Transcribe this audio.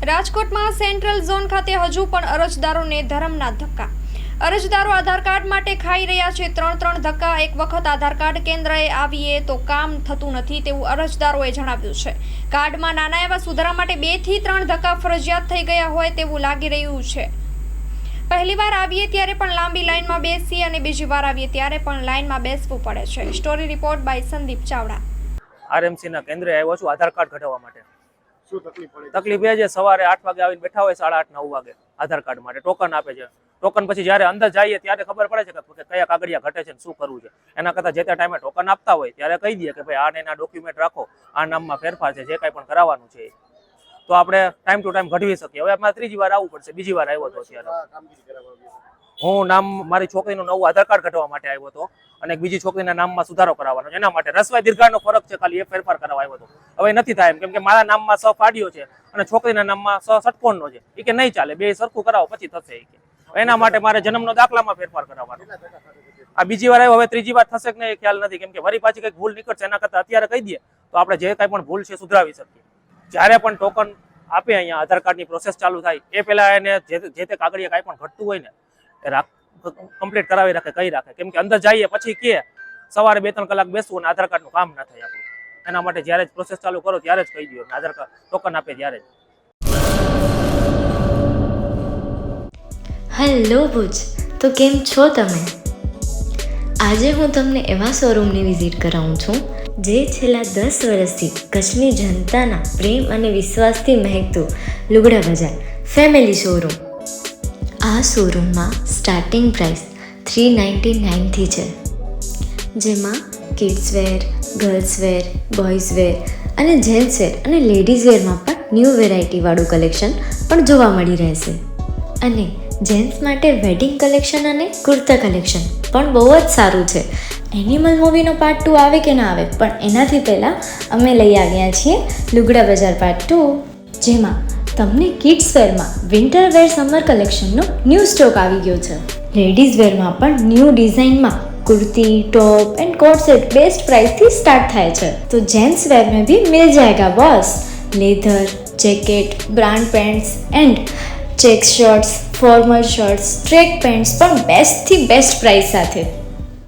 રાજકોટમાં central zone ખાતે હજુ પણ અરજદારોને ધરમના ધક્કા. અરજદારો આધાર કાર્ડ માટે ખાઈ રહ્યા છે ત્રણ ધક્કા. એક વખત આધાર કાર્ડ કેન્દ્રએ આવીએ તો કામ થતું નથી તેવું અરજદારોએ જણાવ્યું છે. કાર્ડમાં નાના એવા સુધારા માટે 2 થી 3 ધક્કા ફરજિયાત થઈ ગયા હોય તેવું લાગી રહ્યું છે. પહેલી વાર આવીએ ત્યારે પણ લાંબી લાઇનમાં બેસીએ અને બીજી વાર આવીએ ત્યારે પણ લાઇનમાં બેસવું પડે છે. Story report by Sandeep Chavda. આરએમસીના કેન્દ્રે આવ્યો છું આધાર કાર્ડ કઢાવવા માટે. શું તકલીફ એ છે, સવારે 8 વાગે આવીને બેઠા હોય 8:30 9 વાગે આધાર કાર્ડ માટે ટોકન આપે છે. ટોકન પછી જ્યારે અંદર જઈએ ત્યારે ખબર પડે છે કે કયા કાગળિયા ઘટે છે ને શું કરવું છે. એના કરતાં જે તે ટાઈમે ટોકન આપતા હોય ત્યારે કહી દઈએ કે ભાઈ આના ડોક્યુમેન્ટ રાખો, આ નામમાં ફેરફાર છે, જે કાંઈ પણ કરાવવાનું છે તો આપણે ટાઈમ ટુ ટાઈમ ઘટવી શકીએ. હવે અમારે 3જી વાર આવવું પડશે, બીજી વાર આવ્યો હતો ત્યારે હું મારી છોકરીનું નવું આધાર કાર્ડ કઢાવવા માટે આવ્યો હતો અને એક બીજી છોકરીના નામમાં સુધારો કરાવવાનો છે. એના માટે રસવાઈ દીર્ઘાનો ફરક છે, ખાલી એ ફેરફાર કરાવવા આવ્યો હતો. હવે નથી થાય એમ, કેમ કે મારા નામમાં સ ફાડ્યો છે અને છોકરીના નામમાં સ ષટકોણનો છે. એ કે નહીં ચાલે, બે સરખું કરાવો પછી થશે. એ કે એના માટે મારે જન્મનો દાખલામાં ફેરફાર કરાવવાનો. આ બીજી વાર આવ્યો, હવે 3જી વાર થશે કે નહીં એ ખ્યાલ નથી, કેમ કે વળી પાછી કંઈક ભૂલ નીકળશે. એના કરતાં અત્યારે કહી દઈએ તો આપણે જે કાંઈ પણ ભૂલ છે સુધરાવી શકીએ. જ્યારે પણ ટોકન આપે અહીંયા આધાર કાર્ડની પ્રોસેસ ચાલુ થાય એ પહેલા એને જે તે કાગળિયા કાંઈ પણ ઘટતું હોય ને એ કમ્પ્લીટ કરાવી રાખે, કહી રાખે. કેમ કે અંદર જઈએ પછી કે સવારે 2-3 કલાક બેસવું અને આધાર કાર્ડનું કામ ના થાય આપણું. એના માટે જ્યારે જ પ્રોસેસ ચાલુ કરો ત્યારે જ કહી દો, આધાર કાર્ડ ટોકન આપે ત્યારે જ. હેલો ભુજ, તો કેમ છો તમે? આજે હું તમને એવા શોરૂમની વિઝિટ કરાવું છું જે છેલ્લા 10 વર્ષથી કચ્છની જનતાના પ્રેમ અને વિશ્વાસથી મહેકતું લુગડા બજાર ફેમિલી શોરૂમ. આ શોરૂમમાં સ્ટાર્ટિંગ પ્રાઇસ 399થી છે, જેમાં kids wear, girls wear, boys wear અને જેન્ટ્સ વેર અને લેડીઝ વેરમાં પણ ન્યૂ વેરાયટીવાળું કલેક્શન પણ જોવા મળી રહેશે. અને જેન્ટ્સ માટે વેડિંગ કલેક્શન અને કુર્તા કલેક્શન પણ બહુ જ સારું છે. એનિમલ મૂવીનો પાર્ટ 2 આવે કે ના આવે, પણ એનાથી પહેલાં અમે લઈ આવ્યા છીએ લુગડા બજાર પાર્ટ 2, જેમાં તમને કિડ્સ વેરમાં વિન્ટર વેર સમર કલેક્શનનો ન્યૂ સ્ટોક આવી ગયો છે. લેડીઝ વેરમાં પણ ન્યૂ ડિઝાઇનમાં kurti, top and coat set best price थी स्टार्ट થાય છે. तो जेंट्स वेयर में भी मिल जाएगा boss. Leather, jacket, brand pants and check shirts, formal shirts, track pants પણ બેસ્ટ થી બેસ્ટ પ્રાઇસ સાથે.